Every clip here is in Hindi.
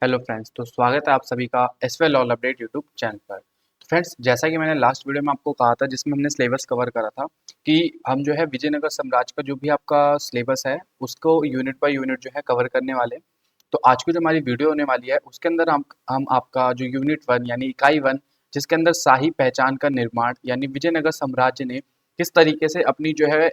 हेलो फ्रेंड्स, तो स्वागत है आप सभी का एसवेल ऑल अपडेट यूट्यूब चैनल पर। तो फ्रेंड्स, जैसा कि मैंने लास्ट वीडियो में आपको कहा था जिसमें हमने सिलेबस कवर करा था कि हम जो है विजयनगर साम्राज्य का जो भी आपका सिलेबस है उसको यूनिट बाय यूनिट जो है कवर करने वाले हैं। तो आज की जो हमारी वीडियो होने वाली है उसके अंदर हम आपका जो यूनिट 1 यानी इकाई 1 जिसके अंदर शाही पहचान का निर्माण यानी विजयनगर साम्राज्य ने किस तरीके से अपनी जो है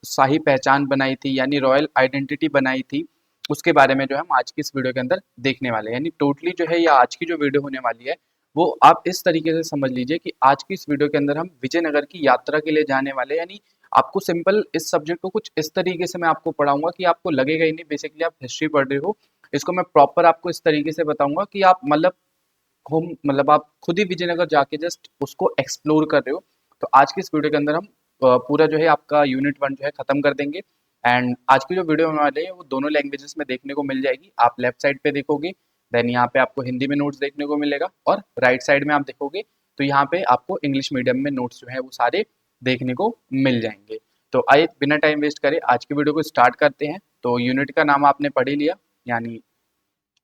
शाही पहचान बनाई थी यानी रॉयल आइडेंटिटी बनाई थी, उसके बारे में जो है हम आज की इस वीडियो के अंदर देखने वाले हैं। यानी टोटली जो है या आज की जो वीडियो होने वाली है वो आप इस तरीके से समझ लीजिए कि आज की इस वीडियो के अंदर हम विजयनगर की यात्रा के लिए जाने वाले हैं। यानी आपको सिंपल इस सब्जेक्ट को कुछ इस तरीके से मैं आपको पढ़ाऊंगा कि आपको लगेगा ही नहीं बेसिकली आप हिस्ट्री पढ़ रहे हो। इसको मैं प्रॉपर आपको इस तरीके से बताऊंगा कि आप मतलब आप खुद ही विजयनगर जाके जस्ट उसको एक्सप्लोर कर रहे हो। तो आज की इस वीडियो के अंदर हम पूरा जो है आपका यूनिट 1 जो है खत्म कर देंगे। एंड आज की जो वीडियो होने वाली है वो दोनों लैंग्वेजेस में देखने को मिल जाएगी। आप लेफ्ट साइड पे देखोगे, देन यहाँ पे आपको हिंदी में नोट्स देखने को मिलेगा, और राइट साइड में आप देखोगे तो यहाँ पे आपको इंग्लिश मीडियम में नोट्स जो है वो सारे देखने को मिल जाएंगे। तो आइए बिना टाइम वेस्ट करे आज की वीडियो को स्टार्ट करते हैं। तो यूनिट का नाम आपने पढ़ ही लिया, यानी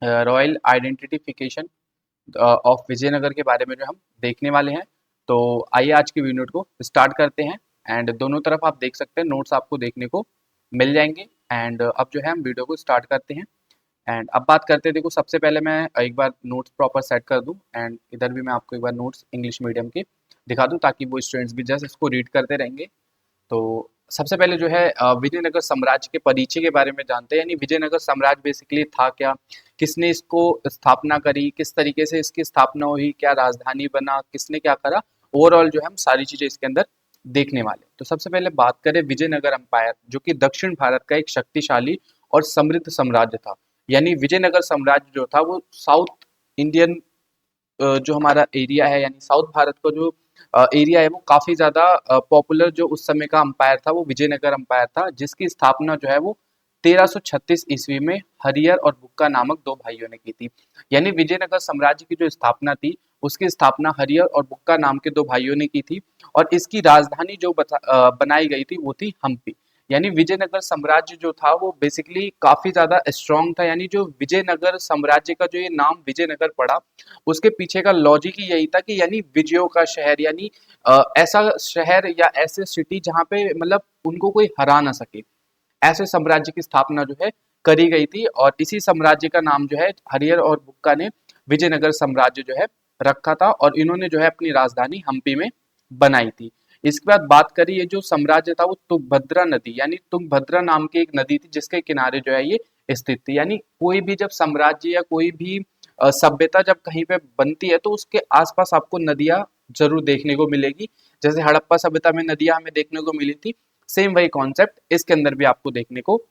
रॉयल आइडेंटिफिकेशन ऑफ विजयनगर के बारे में जो हम देखने वाले हैं। तो आइए आज की यूनिट को स्टार्ट करते हैं। एंड दोनों तरफ आप देख सकते हैं नोट्स आपको देखने को मिल जाएंगे। एंड अब जो है हम वीडियो को स्टार्ट करते हैं। एंड अब बात करते हैं, देखो सबसे पहले मैं एक बार नोट्स प्रॉपर सेट कर दूं, एंड इधर भी मैं आपको एक बार नोट्स इंग्लिश मीडियम के दिखा दूं ताकि वो स्टूडेंट्स भी जस्ट इसको रीड करते रहेंगे। तो सबसे पहले जो है विजयनगर साम्राज्य के परिचय के बारे में जानते हैं। यानी विजयनगर साम्राज्य बेसिकली था क्या, किसने इसको स्थापना करी, किस तरीके से इसकी स्थापना हुई, क्या राजधानी बना, किसने क्या करा, ओवरऑल जो है हम सारी चीजें इसके अंदर देखने वाले। तो सबसे पहले बात करें विजयनगर अंपायर, जो कि दक्षिण भारत का एक शक्तिशाली और समृद्ध साम्राज्य था। यानी विजयनगर साम्राज्य जो था वो साउथ इंडियन जो हमारा एरिया है यानी साउथ भारत का जो एरिया है वो काफी ज्यादा पॉपुलर जो उस समय का अंपायर था वो विजयनगर अंपायर था, जिसकी स्थापना जो है वो 1336 ईस्वी में हरियर और बुक्का नामक दो भाइयों ने की थी। यानी विजयनगर साम्राज्य की जो स्थापना थी उसकी स्थापना हरियर और बुक्का नाम के दो भाइयों ने की थी, और इसकी राजधानी जो बनाई गई थी वो थी हम्पी। यानी विजयनगर साम्राज्य जो था वो बेसिकली काफी ज्यादा स्ट्रांग था। यानी जो विजयनगर साम्राज्य का जो ये नाम विजयनगर पड़ा उसके पीछे का लॉजिक ही यही था कि यानी विजयों का शहर, यानी ऐसा शहर या ऐसे सिटी जहाँ पे मतलब उनको कोई हरा ना सके, ऐसे साम्राज्य की स्थापना जो है करी गई थी। और इसी साम्राज्य का नाम जो है हरियर और बुक्का ने विजयनगर साम्राज्य जो है रखा था, और इन्होंने जो है अपनी राजधानी हम्पी में बनाई थी। इसके बाद बात करें, ये जो साम्राज्य था वो तुंगभद्रा नदी यानी तुंगभद्रा नाम की एक नदी थी जिसके किनारे जो है ये स्थित थी। यानी कोई भी जब साम्राज्य या कोई भी सभ्यता जब कहीं पे बनती है तो उसके आसपास आपको नदियां जरूर देखने को मिलेगी। जैसे हड़प्पा सभ्यता में नदियां हमें देखने को मिली थी, सेम वही कॉन्सेप्ट इसके अंदर भी आपको देखने को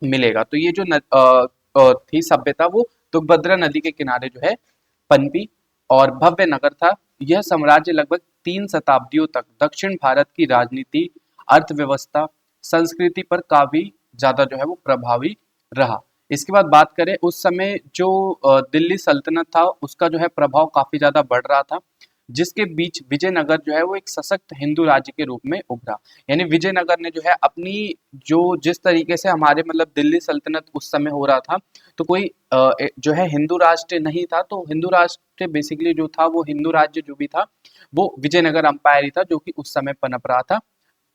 मिलेगा। तो ये जो थी सभ्यता वो तुंगभद्रा नदी के किनारे जो है पनपी, और भव्य नगर था। यह साम्राज्य लगभग 3 शताब्दियों तक दक्षिण भारत की राजनीति, अर्थव्यवस्था, संस्कृति पर काफी ज्यादा जो है वो प्रभावी रहा। इसके बाद बात करें, उस समय जो दिल्ली सल्तनत था उसका जो है प्रभाव काफी ज्यादा बढ़ रहा था, जिसके बीच विजयनगर जो है वो एक सशक्त हिंदू राज्य के रूप में उभरा। यानी विजयनगर ने जो है अपनी जो जिस तरीके से हमारे मतलब दिल्ली सल्तनत उस समय हो रहा था, तो कोई जो है हिंदू राष्ट्र नहीं था, तो हिंदू राष्ट्र बेसिकली जो था वो हिंदू राज्य जो भी था वो विजयनगर अंपायर ही था जो कि उस समय पनप रहा था।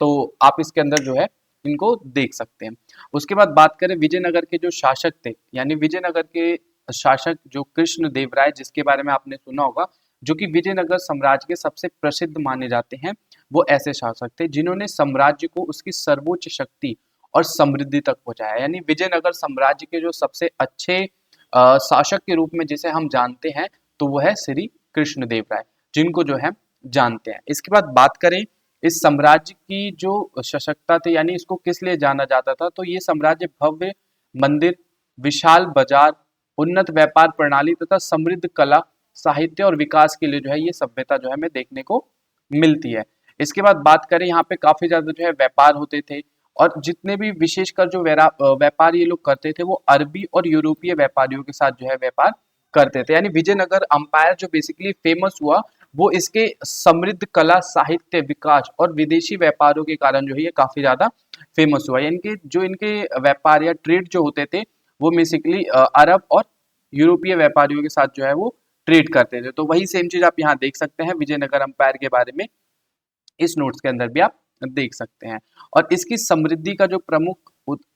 तो आप इसके अंदर जो है इनको देख सकते हैं। उसके बाद बात करें विजयनगर के जो शासक थे, यानी विजयनगर के शासक जो कृष्ण देव राय, जिसके बारे में आपने सुना होगा, जो कि विजयनगर साम्राज्य के सबसे प्रसिद्ध माने जाते हैं। वो ऐसे शासक थे जिन्होंने साम्राज्य को उसकी सर्वोच्च शक्ति और समृद्धि तक पहुंचाया। यानी विजयनगर साम्राज्य के जो सबसे अच्छे शासक के रूप में जिसे हम जानते हैं तो वो है श्री कृष्णदेव राय, जिनको जो है जानते हैं। इसके बाद बात करें इस साम्राज्य की जो सशक्ता थी, यानी इसको किस लिए जाना जाता था, तो ये साम्राज्य भव्य मंदिर, विशाल बाजार, उन्नत व्यापार प्रणाली तथा समृद्ध कला, साहित्य और विकास के लिए जो है ये सभ्यता जो है हमें देखने को मिलती है। इसके बाद बात करें, यहाँ पे काफी ज्यादा जो है व्यापार होते थे, और जितने भी विशेषकर जो व्यापार ये लोग करते थे वो अरबी और यूरोपीय व्यापारियों के साथ जो है व्यापार करते थे। यानी विजयनगर अंपायर जो बेसिकली फेमस हुआ वो इसके समृद्ध कला, साहित्य, विकास और विदेशी व्यापारों के कारण जो है ये काफी ज्यादा फेमस हुआ। यानी कि जो इनके व्यापार या ट्रेड जो होते थे वो बेसिकली अरब और यूरोपीय व्यापारियों के साथ जो है वो ट्रेड करते थे। तो वही सेम चीज आप यहाँ देख सकते हैं विजयनगर अंपायर के बारे में इस नोट्स के अंदर भी आप देख सकते हैं। और इसकी समृद्धि का जो प्रमुख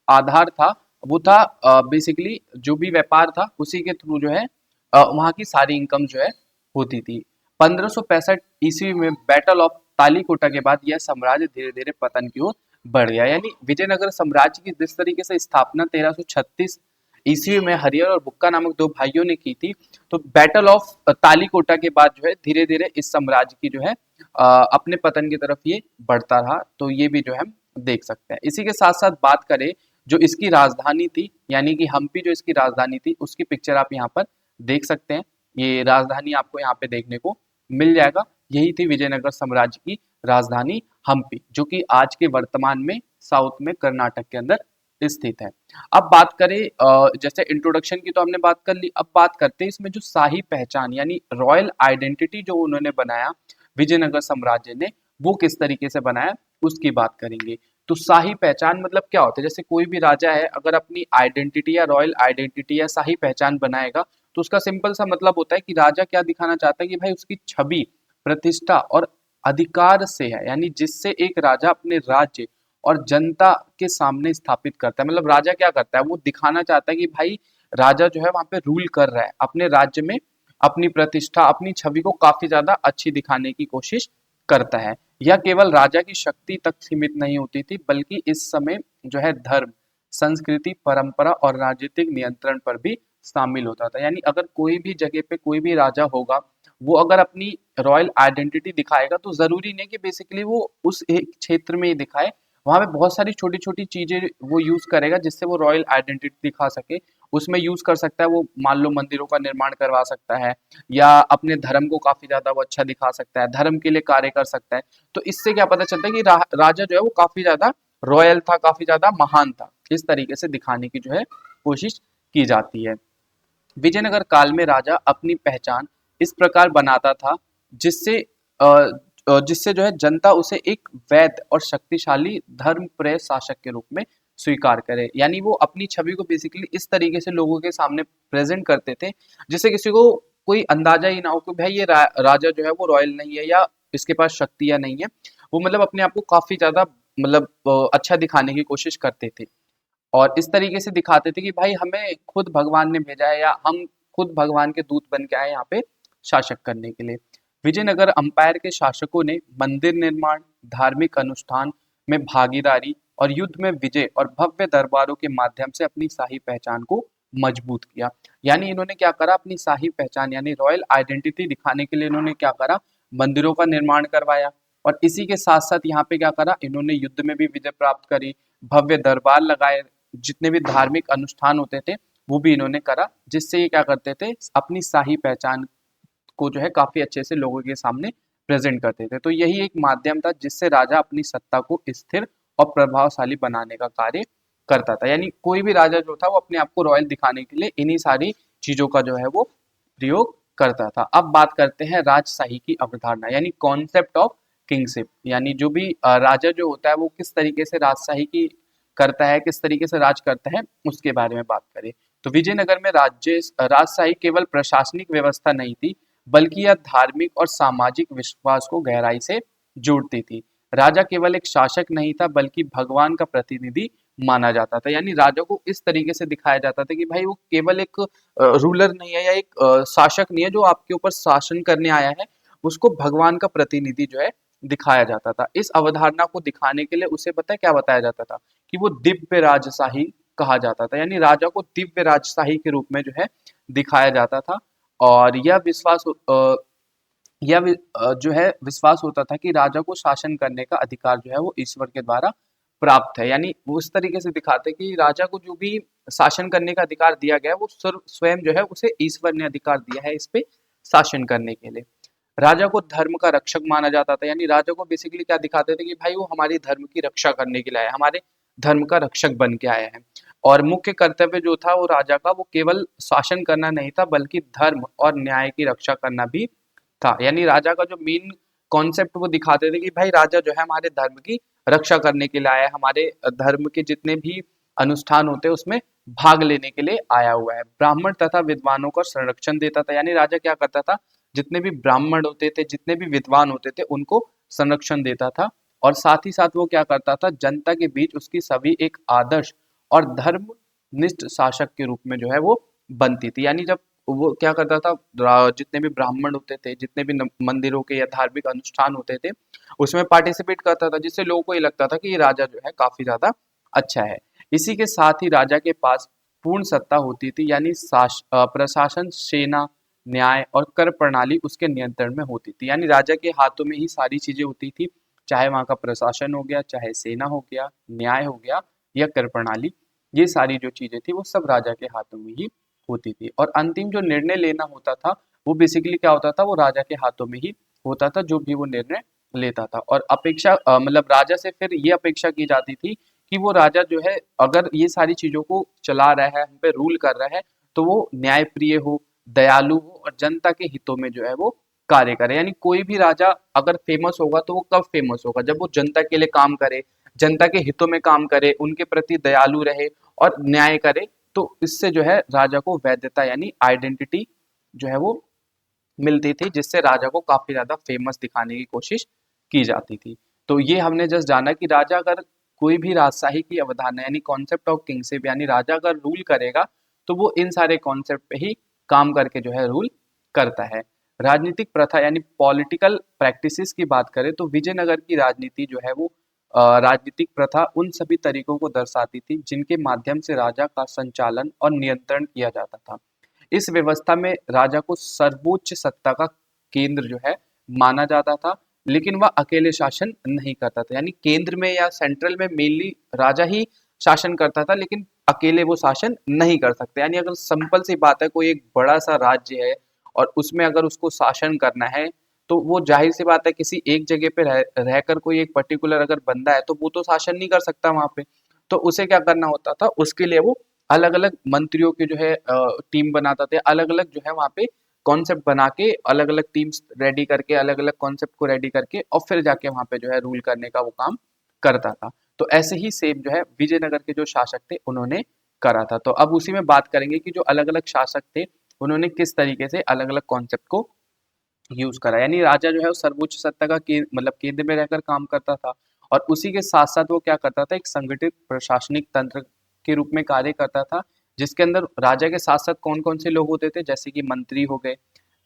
आधार था वो था बेसिकली जो भी व्यापार था उसी के थ्रू जो है वहाँ की सारी इनकम जो है होती थी। 1565 ईस्वी में बैटल ऑफ तालीकोटा के बाद यह साम्राज्य धीरे धीरे पतन की ओर बढ़ गया। यानी विजयनगर साम्राज्य की जिस तरीके से स्थापना 1336 ईस्वी में हरिहर और बुक्का नामक दो भाइयों ने की थी, तो बैटल ऑफ तालीकोटा के बाद जो है धीरे धीरे इस साम्राज्य की जो है अपने पतन की तरफ ये बढ़ता रहा। तो ये भी जो है हम देख सकते हैं। इसी के साथ साथ बात करें जो इसकी राजधानी थी यानी कि हम्पी जो इसकी राजधानी थी उसकी पिक्चर आप यहाँ पर देख सकते हैं। ये राजधानी आपको यहाँ पे देखने को मिल जाएगा। यही थी विजयनगर साम्राज्य की राजधानी हम्पी, जो कि आज के वर्तमान में साउथ में कर्नाटक के अंदर स्थित है। अब बात करें जैसे इंट्रोडक्शन की तो हमने बात कर ली, अब बात करते हैं इसमें जो शाही पहचान यानी रॉयल आइडेंटिटी जो उन्होंने बनाया विजयनगर साम्राज्य ने, वो किस तरीके से बनाया उसकी बात करेंगे। तो शाही पहचान मतलब क्या होता है, जैसे कोई भी राजा है अगर अपनी आइडेंटिटी या रॉयल आइडेंटिटी या शाही पहचान बनाएगा तो उसका सिंपल सा मतलब होता है कि राजा क्या दिखाना चाहता है कि भाई उसकी छवि, प्रतिष्ठा और अधिकार से है, यानी जिससे एक राजा अपने राज्य और जनता के सामने स्थापित करता है। मतलब राजा क्या करता है, वो दिखाना चाहता है कि भाई राजा जो है वहां पे रूल कर रहा है अपने राज्य में, अपनी प्रतिष्ठा अपनी छवि को काफी ज्यादा अच्छी दिखाने की कोशिश करता है। यह केवल राजा की शक्ति तक सीमित नहीं होती थी बल्कि इस समय जो है धर्म, संस्कृति, परंपरा और राजनीतिक नियंत्रण पर भी शामिल होता था। यानी अगर कोई भी जगह पे कोई भी राजा होगा वो अगर अपनी रॉयल आइडेंटिटी दिखाएगा तो जरूरी नहीं कि बेसिकली वो उस एक क्षेत्र में ही दिखाए, वहां पे बहुत सारी छोटी छोटी चीजें वो यूज करेगा जिससे वो रॉयल आइडेंटिटी दिखा सके। उसमें यूज कर सकता है वो, मान लो मंदिरों का निर्माण करवा सकता है या अपने धर्म को काफी ज्यादा वो अच्छा दिखा सकता है, धर्म के लिए कार्य कर सकता है। तो इससे क्या पता चलता है कि राजा जो है वो काफी ज्यादा रॉयल था, काफी ज्यादा महान था। इस तरीके से दिखाने की जो है कोशिश की जाती है। विजयनगर काल में राजा अपनी पहचान इस प्रकार बनाता था जिससे जिससे जो है जनता उसे एक वैध और शक्तिशाली धर्मप्रिय शासक के रूप में स्वीकार करे। यानी वो अपनी छवि को बेसिकली इस तरीके से लोगों के सामने प्रेजेंट करते थे जिससे किसी को कोई अंदाजा ही ना हो कि भाई ये राजा जो है वो रॉयल नहीं है या इसके पास शक्तियां नहीं है। वो मतलब अपने आप को काफी ज्यादा मतलब अच्छा दिखाने की कोशिश करते थे और इस तरीके से दिखाते थे कि भाई हमें खुद भगवान ने भेजा है या हम खुद भगवान के दूत बन के आए यहाँ पे शासक करने के लिए। विजयनगर अंपायर के शासकों ने मंदिर निर्माण, धार्मिक अनुष्ठान में भागीदारी और युद्ध में विजय और भव्य दरबारों के माध्यम से अपनी शाही पहचान को मजबूत किया। यानी इन्होंने क्या करा, अपनी शाही पहचान यानी रॉयल आइडेंटिटी दिखाने के लिए इन्होंने क्या करा, मंदिरों का निर्माण करवाया और इसी के साथ साथ यहाँ पे क्या करा, इन्होंने युद्ध में भी विजय प्राप्त करी, भव्य दरबार लगाए, जितने भी धार्मिक अनुष्ठान होते थे वो भी इन्होंने करा, जिससे ये क्या करते थे, अपनी शाही पहचान को जो है काफी अच्छे से लोगों के सामने प्रेजेंट करते थे। तो यही एक माध्यम था जिससे राजा अपनी सत्ता को स्थिर और प्रभावशाली बनाने का कार्य करता था। यानी कोई भी राजा जो था वो अपने आप को रॉयल दिखाने के लिए इन्हीं सारी चीजों का जो है वो प्रयोग करता था। अब बात करते हैं राजशाही की अवधारणा यानी कॉन्सेप्ट ऑफ किंगशिप। यानी जो भी राजा जो होता है वो किस तरीके से राजशाही की करता है, किस तरीके से राज करता है, उसके बारे में बात करें तो विजयनगर में राजशाही केवल प्रशासनिक व्यवस्था नहीं थी बल्कि यह धार्मिक और सामाजिक विश्वास को गहराई से जोड़ती थी। राजा केवल एक शासक नहीं था बल्कि भगवान का प्रतिनिधि माना जाता था। यानी राजा को इस तरीके से दिखाया जाता था कि भाई वो केवल एक रूलर नहीं है या एक शासक नहीं है जो आपके ऊपर शासन करने आया है, उसको भगवान का प्रतिनिधि जो है दिखाया जाता था। इस अवधारणा को दिखाने के लिए उसे पता है क्या बताया जाता था कि वो दिव्य राजशाही कहा जाता था। यानी राजा को दिव्य राजशाही के रूप में जो है दिखाया जाता था और जो है विश्वास होता था कि राजा को शासन करने का अधिकार जो है वो ईश्वर के द्वारा प्राप्त है। यानी वो इस तरीके से दिखाते कि राजा को जो भी शासन करने का अधिकार दिया गया है वो स्वयं जो है उसे ईश्वर ने अधिकार दिया है इस पे शासन करने के लिए। राजा को धर्म का रक्षक माना जाता था। यानी राजा को बेसिकली क्या दिखाते थे कि भाई वो हमारी धर्म की रक्षा करने के लिए आया है, हमारे धर्म का रक्षक बन के आया है। और मुख्य कर्तव्य जो था वो राजा का वो केवल शासन करना नहीं था बल्कि धर्म और न्याय की रक्षा करना भी था। यानी राजा का जो मेन कॉन्सेप्ट वो दिखाते थे कि भाई राजा जो है हमारे धर्म की रक्षा करने के लिए आया है, हमारे धर्म के जितने भी अनुष्ठान होते हैं उसमें भाग लेने के लिए आया हुआ है। ब्राह्मण तथा विद्वानों का संरक्षण देता था, यानी राजा क्या करता था, जितने भी ब्राह्मण होते थे, जितने भी विद्वान होते थे, उनको संरक्षण देता था। और साथ ही साथ वो क्या करता था, जनता के बीच उसकी सभी एक आदर्श और धर्मनिष्ठ शासक के रूप में जो है वो बनती थी। यानी जब वो क्या करता था, जितने भी ब्राह्मण होते थे, जितने भी मंदिरों के या धार्मिक अनुष्ठान होते थे, उसमें पार्टिसिपेट करता था, जिससे लोगों को ये लगता था कि ये राजा जो है काफी ज्यादा अच्छा है। इसी के साथ ही राजा के पास पूर्ण सत्ता होती थी, यानी प्रशासन, सेना, न्याय और कर प्रणाली उसके नियंत्रण में होती थी। यानी राजा के हाथों में ही सारी चीजें होती थी, चाहे वहां का प्रशासन हो गया, चाहे सेना हो गया, न्याय हो गया या कर प्रणाली, ये सारी जो चीजें थी वो सब राजा के हाथों में ही होती थी। और अंतिम जो निर्णय लेना होता था वो बेसिकली क्या होता था, वो राजा के हाथों में ही होता था, जो भी वो निर्णय लेता था। और अपेक्षा मतलब राजा से फिर ये अपेक्षा की जाती थी कि वो राजा जो है, अगर ये सारी चीजों को चला रहा है, हम पे रूल कर रहा है, तो वो न्यायप्रिय हो, दयालु हो और जनता के हितों में जो है वो कार्य करे। यानी कोई भी राजा अगर फेमस होगा तो वो कब फेमस होगा, जब वो जनता के लिए काम करे, जनता के हितों में काम करे, उनके प्रति दयालु रहे और न्याय करे। तो इससे जो है राजा को वैधता यानी आइडेंटिटी जो है वो मिलती थी, जिससे राजा को काफी ज्यादा फेमस दिखाने की कोशिश की जाती थी। तो ये हमने जस्ट जाना कि राजा अगर कोई भी राजशाही की अवधारणा यानी कॉन्सेप्ट ऑफ किंगशिप, यानी राजा अगर रूल करेगा तो वो इन सारे कॉन्सेप्ट पे ही काम करके जो है रूल करता है। राजनीतिक प्रथा यानी पॉलिटिकल प्रैक्टिसेस की बात करें तो विजयनगर की राजनीति जो है वो राजनीतिक प्रथा उन सभी तरीकों को दर्शाती थी जिनके माध्यम से राजा का संचालन और नियंत्रण किया जाता था। इस व्यवस्था में राजा को सर्वोच्च सत्ता का केंद्र जो है माना जाता था, लेकिन वह अकेले शासन नहीं करता था। यानी केंद्र में या सेंट्रल में मेनली राजा ही शासन करता था, लेकिन अकेले वो शासन नहीं कर सकते। यानी अगर सिंपल सी बात है, कोई एक बड़ा सा राज्य है और उसमें अगर उसको शासन करना है, तो वो जाहिर सी बात है किसी एक जगह पे रहकर कोई एक पर्टिकुलर अगर बंदा है तो वो तो शासन नहीं कर सकता वहां पे। तो उसे क्या करना होता था, उसके लिए वो अलग अलग मंत्रियों की जो है टीम बनाता थे, अलग अलग जो है वहाँ पे कॉन्सेप्ट बना के, अलग अलग टीम्स रेडी करके, अलग अलग कॉन्सेप्ट को रेडी करके और फिर जाके वहाँ पे जो है रूल करने का वो काम करता था। तो ऐसे ही सेम जो है विजयनगर के जो शासक थे उन्होंने करा था। तो अब उसी में बात करेंगे कि जो अलग अलग शासक थे उन्होंने किस तरीके से अलग अलग कॉन्सेप्ट को यूज करा। यानी राजा जो है वो सर्वोच्च सत्ता का मतलब केंद्र में रहकर काम करता था, और उसी के साथ साथ वो क्या करता था, एक संगठित प्रशासनिक तंत्र के रूप में कार्य करता था, जिसके अंदर राजा के साथ साथ कौन कौन से लोग होते थे, जैसे कि मंत्री हो गए,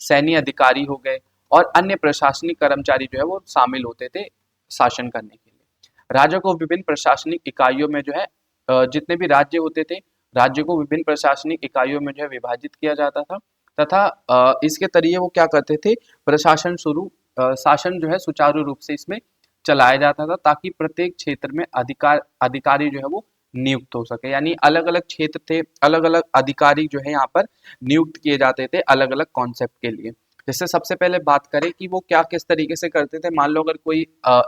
सैन्य अधिकारी हो गए और अन्य प्रशासनिक कर्मचारी जो है वो शामिल होते थे शासन करने के लिए। राजा को विभिन्न प्रशासनिक इकाइयों में जो है जितने भी राज्य होते थे, राज्य को विभिन्न प्रशासनिक इकाइयों में जो है विभाजित किया जाता था, तथा इसके जरिए वो क्या करते थे, शासन जो है सुचारू रूप से इसमें चलाया जाता था, ताकि प्रत्येक क्षेत्र में अधिकारी जो है वो नियुक्त हो सके। यानी अलग अलग क्षेत्र थे, अलग अलग अधिकारी जो है यहाँ पर नियुक्त किए जाते थे अलग अलग कॉन्सेप्ट के लिए। जैसे सबसे पहले बात करें कि वो क्या किस तरीके से करते थे। मान लो अगर कोई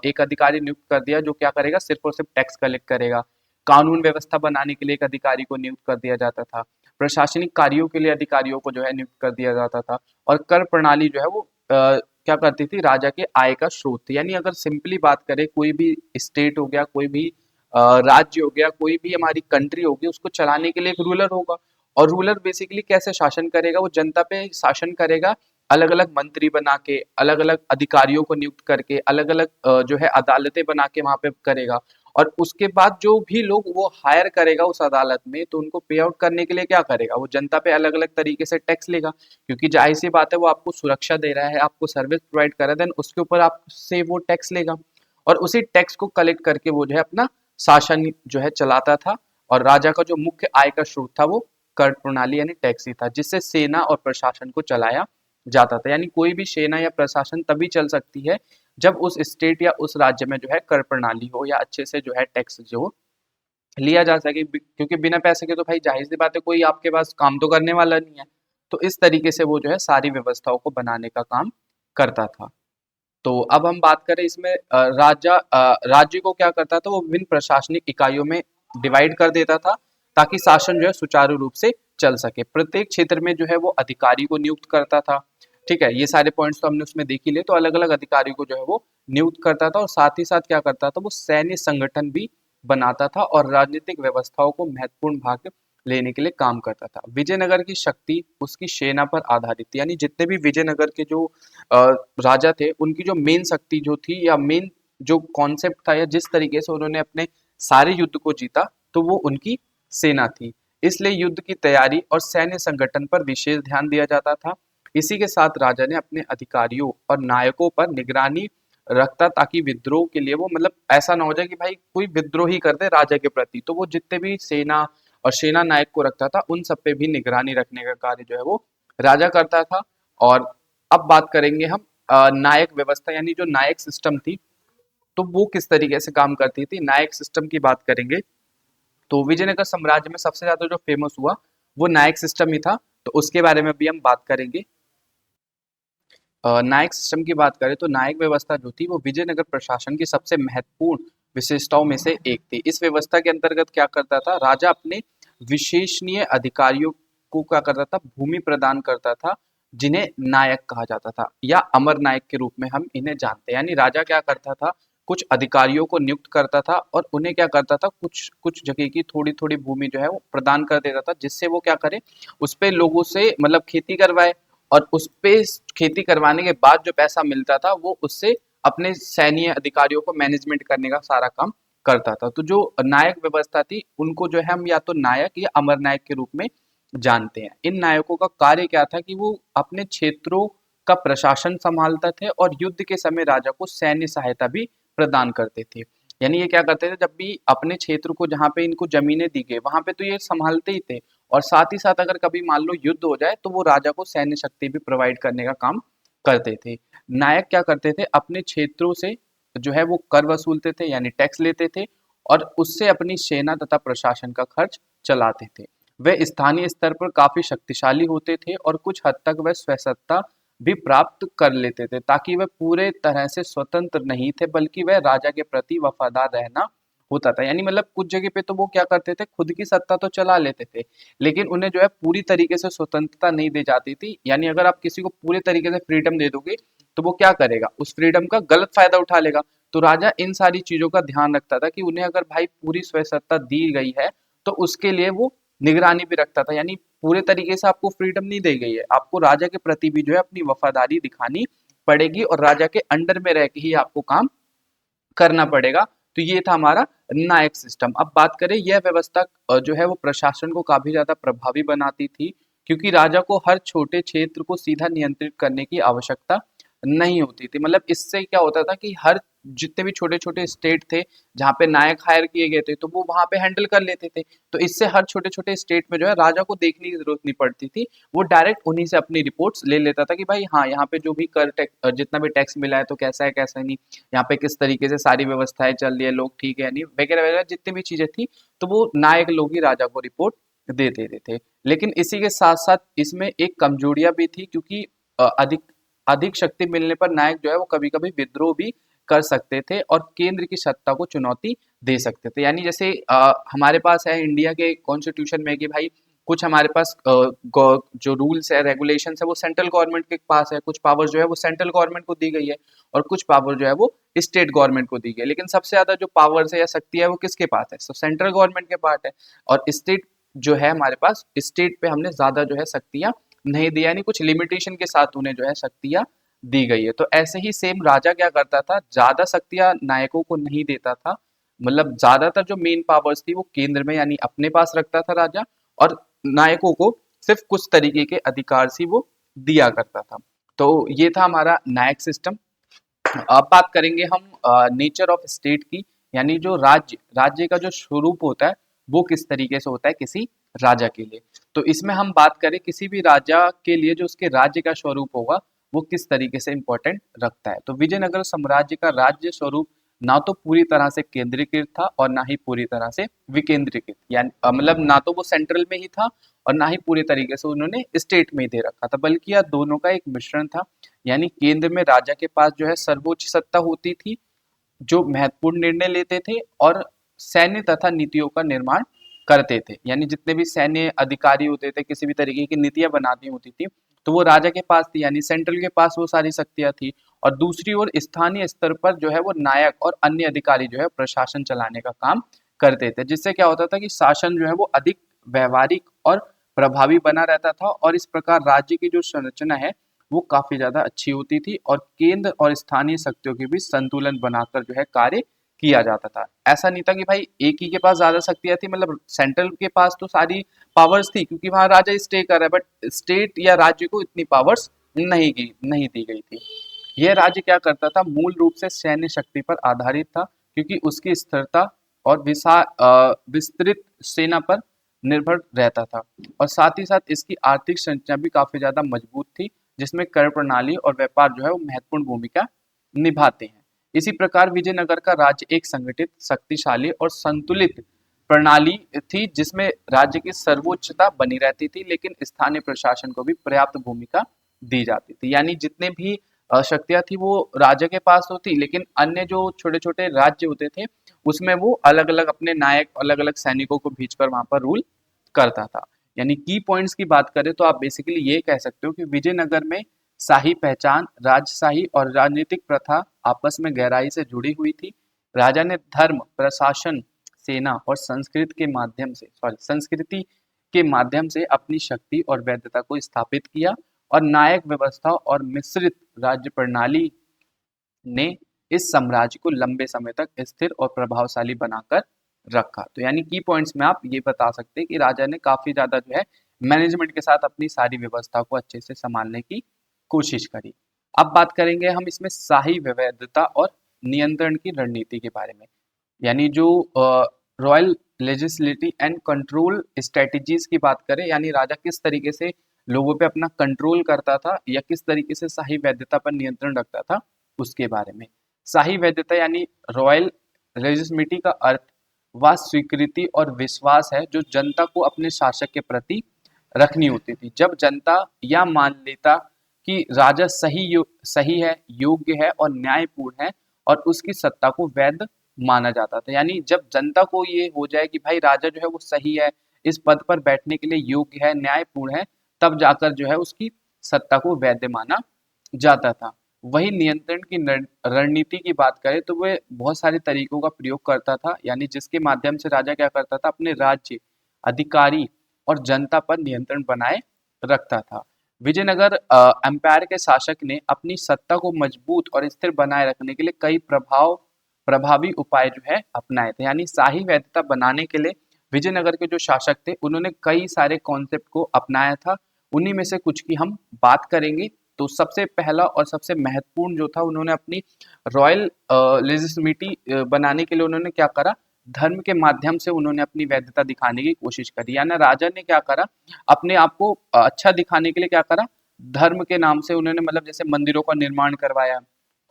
एक अधिकारी नियुक्त कर दिया जो क्या करेगा, सिर्फ और सिर्फ टैक्स कलेक्ट करेगा। कानून व्यवस्था बनाने के लिए एक अधिकारी को नियुक्त कर दिया जाता था। प्रशासनिक कार्यों के लिए अधिकारियों को जो है नियुक्त कर दिया जाता था। और कर प्रणाली जो है वो क्या करती थी, राजा के आय का स्रोत थी। यानी अगर सिंपली बात करें, कोई भी स्टेट हो गया, कोई भी राज्य हो गया, कोई भी हमारी कंट्री होगी, उसको चलाने के लिए एक रूलर होगा। और रूलर बेसिकली कैसे शासन करेगा, वो जनता पे शासन करेगा, अलग अलग मंत्री बना के, अलग अलग अधिकारियों को नियुक्त करके, अलग अलग जो है अदालतें बना के वहां पे करेगा। और उसके बाद जो भी लोग वो हायर करेगा उस अदालत में, तो उनको पे आउट करने के लिए क्या करेगा, वो जनता पे अलग अलग तरीके से टैक्स लेगा। क्योंकि जाहिर सी बात है, वो आपको सुरक्षा दे रहा है, आपको सर्विस प्रोवाइड कर रहा है, देन उसके ऊपर आपसे वो टैक्स लेगा। और उसी टैक्स को कलेक्ट करके वो जो है अपना शासन जो है चलाता था। और राजा का जो मुख्य आय का स्रोत था वो कर प्रणाली यानी टैक्स ही था, जिससे सेना और प्रशासन को चलाया जाता था। यानी कोई भी सेना या प्रशासन तभी चल सकती है जब उस स्टेट या उस राज्य में जो है कर प्रणाली हो, या अच्छे से जो है टैक्स जो लिया जा सके। क्योंकि बिना पैसे के तो भाई जाहिर सी बात है कोई आपके पास काम तो करने वाला नहीं है। तो इस तरीके से वो जो है सारी व्यवस्थाओं को बनाने का काम करता था। तो अब हम बात करें इसमें राज्य को क्या करता था, वो विभिन्न प्रशासनिक इकाइयों में डिवाइड कर देता था, ताकि शासन जो है सुचारू रूप से चल सके। प्रत्येक क्षेत्र में जो है वो अधिकारी को नियुक्त करता था। ठीक है, ये सारे पॉइंट्स तो हमने उसमें देख ही लिए। तो अलग अलग अधिकारी को जो है वो नियुक्त करता था, और साथ ही साथ क्या करता था, वो सैन्य संगठन भी बनाता था और राजनीतिक व्यवस्थाओं को महत्वपूर्ण भाग लेने के लिए काम करता था। विजयनगर की शक्ति उसकी सेना पर आधारित थी, यानी जितने भी विजयनगर के जो अ, राजा थे उनकी जो मेन शक्ति जो थी या मेन जो कॉन्सेप्ट था या जिस तरीके से उन्होंने अपने सारे युद्ध को जीता, तो वो उनकी सेना थी। इसलिए युद्ध की तैयारी और सैन्य संगठन पर विशेष ध्यान दिया जाता था। इसी के साथ राजा ने अपने अधिकारियों और नायकों पर निगरानी रखता, ताकि विद्रोह के लिए वो मतलब ऐसा ना हो जाए कि भाई कोई विद्रोह ही कर दे राजा के प्रति, तो वो जितने भी सेना और सेना नायक को रखता था उन सब पे भी निगरानी रखने का कार्य जो है वो राजा करता था। और अब बात करेंगे हम नायक व्यवस्था यानी जो नायक सिस्टम थी, तो वो किस तरीके से काम करती थी। नायक सिस्टम की बात करेंगे तो विजयनगर साम्राज्य में सबसे ज्यादा जो फेमस हुआ वो नायक सिस्टम ही था, तो उसके बारे में भी हम बात करेंगे। नायक सिस्टम की बात करें तो नायक व्यवस्था जो थी वो विजयनगर प्रशासन की सबसे महत्वपूर्ण विशेषताओं में से एक थी। इस व्यवस्था के अंतर्गत क्या करता था, राजा अपने विशेषणीय अधिकारियों को क्या करता था, भूमि प्रदान करता था, जिन्हें नायक कहा जाता था या अमर नायक के रूप में हम इन्हें जानते हैं। यानी राजा क्या करता था, कुछ अधिकारियों को नियुक्त करता था और उन्हें क्या करता था, कुछ कुछ जगह की थोड़ी थोड़ी भूमि जो है वो प्रदान कर देता था, जिससे वो क्या करे, उस पे लोगों से मतलब खेती करवाए, और उस पे खेती करवाने के बाद जो पैसा मिलता था वो उससे अपने सैन्य अधिकारियों को मैनेजमेंट करने का सारा काम करता था। तो जो नायक व्यवस्था थी उनको जो है हम या तो नायक या अमर नायक के रूप में जानते हैं। इन नायकों का कार्य क्या था कि वो अपने क्षेत्रों का प्रशासन संभालते थे और युद्ध के समय राजा को सैन्य सहायता भी प्रदान करते थे। यानी ये क्या करते थे, जब भी अपने क्षेत्र को जहाँ पे इनको जमीनें दी गई वहां पे तो ये संभालते ही थे, और साथ ही साथ अगर कभी मान लो युद्ध हो जाए तो वो राजा को सैन्य शक्ति भी प्रोवाइड करने का काम करते थे। नायक क्या करते थे, अपने क्षेत्रों से जो है वो कर वसूलते थे यानी टैक्स लेते थे, और उससे अपनी सेना तथा प्रशासन का खर्च चलाते थे। वे स्थानीय स्तर पर काफी शक्तिशाली होते थे और कुछ हद तक वे स्वसत्ता भी प्राप्त कर लेते थे, ताकि वे पूरे तरह से स्वतंत्र नहीं थे बल्कि वे राजा के प्रति वफादार रहना होता था। यानी मतलब कुछ जगह पे तो वो क्या करते थे, खुद की सत्ता तो चला लेते थे, लेकिन उन्हें जो है पूरी तरीके से स्वतंत्रता नहीं दी जाती थी। यानी अगर आप किसी को पूरे तरीके से फ्रीडम दे दोगे तो वो क्या करेगा, उस फ्रीडम का गलत फायदा उठा लेगा। तो राजा इन सारी चीजों का ध्यान रखता था कि उन्हें अगर भाई पूरी स्वसत्ता दी गई है तो उसके लिए वो निगरानी भी रखता था। यानी पूरे तरीके से आपको फ्रीडम नहीं दी गई है, आपको राजा के प्रति भी जो है अपनी वफादारी दिखानी पड़ेगी और राजा के अंडर में रह के ही आपको काम करना पड़ेगा। तो ये था हमारा नायक सिस्टम। अब बात करें, यह व्यवस्था जो है वो प्रशासन को काफी ज्यादा प्रभावी बनाती थी, क्योंकि राजा को हर छोटे क्षेत्र को सीधा नियंत्रित करने की आवश्यकता नहीं होती थी। मतलब इससे क्या होता था कि हर जितने भी छोटे छोटे स्टेट थे जहाँ पे नायक हायर किए गए थे तो वो वहां पे हैंडल कर लेते थे। तो इससे हर छोटे छोटे स्टेट में जो है राजा को देखने की जरूरत नहीं पड़ती थी, वो डायरेक्ट उन्हीं से अपनी रिपोर्ट्स ले लेता था कि भाई हाँ यहाँ पे जो भी कर टैक्स जितना भी टैक्स मिला है तो कैसा है कैसा नहीं, यहाँ पे किस तरीके से सारी व्यवस्थाएं चल रही है, लोग ठीक है नहीं, वगैरह वगैरह जितनी भी चीजें थी, तो वो नायक लोग ही राजा को रिपोर्ट दे देते थे। लेकिन इसी के साथ साथ इसमें एक कमजोरियां भी थी, क्योंकि अधिक अधिक शक्ति मिलने पर नायक जो है वो कभी कभी विद्रोह भी कर सकते थे और केंद्र की सत्ता को चुनौती दे सकते थे। यानी जैसे हमारे पास है इंडिया के कॉन्स्टिट्यूशन में कि भाई कुछ हमारे पास जो रूल्स है रेगुलेशन है वो सेंट्रल गवर्नमेंट के पास है, कुछ पावर जो है वो सेंट्रल गवर्नमेंट को दी गई है, और कुछ पावर जो है वो स्टेट गवर्नमेंट को दी गई है। लेकिन सबसे ज्यादा जो पावर्स है या शक्ति है वो किसके पास है, तो सेंट्रल गवर्नमेंट के पास है। और स्टेट जो है हमारे पास, स्टेट पे हमने ज्यादा जो है शक्तियां नहीं दी, यानी कुछ लिमिटेशन के साथ उन्हें जो है शक्तियां दी गई है। तो ऐसे ही सेम राजा क्या करता था, ज्यादा शक्तियां नायकों को नहीं देता था, मतलब ज्यादातर जो मेन पावर्स थी वो केंद्र में यानी अपने पास रखता था राजा, और नायकों को सिर्फ कुछ तरीके के अधिकार से वो दिया करता था। तो ये था हमारा नायक सिस्टम। अब बात करेंगे हम नेचर ऑफ स्टेट की, यानी जो राज्य राज्य का जो स्वरूप होता है वो किस तरीके से होता है किसी राजा के लिए। तो इसमें हम बात करें किसी भी राजा के लिए जो उसके राज्य का स्वरूप होगा वो किस तरीके से इंपॉर्टेंट रखता है। तो विजयनगर साम्राज्य का राज्य स्वरूप ना तो पूरी तरह से केंद्रीकृत था और ना ही पूरी तरह से विकेंद्रीकृत, यानी मतलब ना तो वो सेंट्रल में ही था और ना ही पूरी तरीके से उन्होंने स्टेट में ही दे रखा था, बल्कि यह दोनों का एक मिश्रण था। यानी केंद्र में राजा के पास जो है सर्वोच्च सत्ता होती थी, जो महत्वपूर्ण निर्णय लेते थे और सैन्य तथा नीतियों का निर्माण करते थे। यानी जितने भी सैन्य अधिकारी होते थे, किसी भी तरीके की नीतियां बनानी होती थी तो वो राजा के पास थी, यानी सेंट्रल के पास वो सारी शक्तियां थी। और दूसरी ओर स्थानीय स्तर पर जो है वो नायक और अन्य अधिकारी जो है प्रशासन चलाने का काम करते थे, जिससे क्या होता था कि शासन जो है वो अधिक व्यवहारिक और प्रभावी बना रहता था, और इस प्रकार राज्य की जो संरचना है वो काफी ज्यादा अच्छी होती थी, और केंद्र और स्थानीय शक्तियों के बीच संतुलन बनाकर जो है कार्य किया जाता था। ऐसा नहीं था कि भाई एक ही के पास ज्यादा शक्तियां थी, मतलब सेंट्रल के पास तो सारी पावर्स थी क्योंकि वहां राजा स्टे कर रहा है, बट स्टेट या राज्य को इतनी पावर्स नहीं दी गई थी। यह राज्य क्या करता था, मूल रूप से सैन्य शक्ति पर आधारित था, क्योंकि उसकी स्थिरता और विस्तृत सेना पर निर्भर रहता था, और साथ ही साथ इसकी आर्थिक संरचना भी काफी ज्यादा मजबूत थी, जिसमें कर प्रणाली और व्यापार जो है वो महत्वपूर्ण भूमिका निभाते हैं। इसी प्रकार विजयनगर का राज्य एक संगठित, शक्तिशाली और संतुलित प्रणाली थी, जिसमें राज्य की सर्वोच्चता बनी रहती थी, लेकिन स्थानीय प्रशासन को भी पर्याप्त भूमिका दी जाती थी। यानी जितने भी शक्तियां थी वो राजा के पास होती, लेकिन अन्य जो छोटे छोटे राज्य होते थे उसमें वो अलग अलग अपने नायक, अलग अलग सैनिकों को भेजकर वहां पर रूल करता था। यानी की पॉइंट्स की बात करें तो आप बेसिकली ये कह सकते हो कि विजयनगर में शाही पहचान, राजशाही और राजनीतिक प्रथा आपस में गहराई से जुड़ी हुई थी। राजा ने धर्म, प्रशासन, सेना और संस्कृति के माध्यम से अपनी शक्ति और वैधता को स्थापित किया, और नायक व्यवस्था और मिश्रित राज्य प्रणाली ने इस साम्राज्य को लंबे समय तक स्थिर और प्रभावशाली बनाकर रखा। तो यानी की पॉइंट्स में आप ये बता सकते हैं कि राजा ने काफी ज्यादा जो है मैनेजमेंट के साथ अपनी सारी व्यवस्था को अच्छे से संभालने की कोशिश करी। अब बात करेंगे हम इसमें शाही विविधता और नियंत्रण की रणनीति के बारे में। यानी जो royal legislative and control strategies की बात करें, यानी राजा किस तरीके से लोगों पे अपना कंट्रोल करता था या किस तरीके से शाही वैधता पर नियंत्रण रखता था, उसके बारे में। शाही वैधता यानी रॉयल लेजिस्लेटिविटी का अर्थ वह स्वीकृति और विश्वास है जो जनता को अपने शासक के प्रति रखनी होती थी। जब जनता यह मान लेता कि राजा सही है, योग्य है और न्यायपूर्ण है, और उसकी सत्ता को वैध माना जाता था। यानी जब जनता को ये हो जाए कि भाई राजा जो है वो सही है, इस पद पर बैठने के लिए योग्य है, न्यायपूर्ण है, तब जाकर जो है उसकी सत्ता को वैध माना जाता था। वही नियंत्रण की रणनीति की बात करें तो वह बहुत सारे तरीकों का प्रयोग करता था, यानी जिसके माध्यम से राजा क्या करता था, अपने राज्य, अधिकारी और जनता पर नियंत्रण बनाए रखता था। विजयनगर एम्पायर के शासक ने अपनी सत्ता को मजबूत और स्थिर बनाए रखने के लिए कई प्रभावी उपाय जो है अपनाए थे। यानी शाही वैधता बनाने के लिए विजयनगर के जो शासक थे उन्होंने कई सारे कॉन्सेप्ट को अपनाया था। उन्हीं में से कुछ की हम बात करेंगे। तो सबसे पहला और सबसे महत्वपूर्ण जो था, उन्होंने अपनी रॉयल लेजिस्लेटिविटी बनाने के लिए उन्होंने क्या करा, धर्म के माध्यम से उन्होंने अपनी वैधता दिखाने की कोशिश करी। यानी राजा ने क्या करा, अपने आप को अच्छा दिखाने के लिए क्या करा, धर्म के नाम से उन्होंने मतलब जैसे मंदिरों का निर्माण करवाया,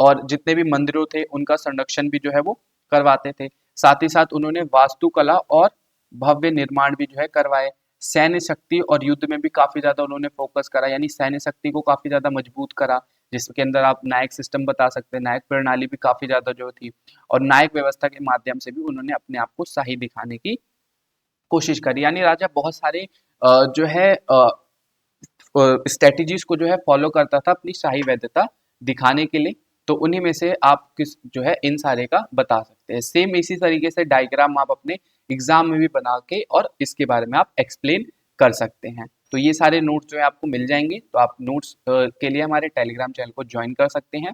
और जितने भी मंदिरों थे उनका संरक्षण भी जो है वो करवाते थे। साथ ही साथ उन्होंने वास्तुकला और भव्य निर्माण भी जो है करवाए। सैन्य शक्ति और युद्ध में भी काफी ज्यादा उन्होंने फोकस करा, यानी सैन्य शक्ति को काफी ज्यादा मजबूत करा, जिसके अंदर आप नायक सिस्टम बता सकते हैं, नायक प्रणाली भी काफी ज्यादा जो थी, और नायक व्यवस्था के माध्यम से भी उन्होंने अपने आप को शाही दिखाने की कोशिश करी। यानी राजा बहुत सारे जो है स्ट्रेटजीज को जो है फॉलो करता था अपनी शाही वैधता दिखाने के लिए। तो उन्हीं में से आप किस जो है इन सारे का बता सकते हैं। सेम इसी तरीके से डायग्राम आप अपने एग्जाम में भी बना के और इसके बारे में आप एक्सप्लेन कर सकते हैं। तो ये सारे नोट्स जो है आपको मिल जाएंगे, तो आप नोट्स के लिए हमारे टेलीग्राम चैनल को ज्वाइन कर सकते हैं।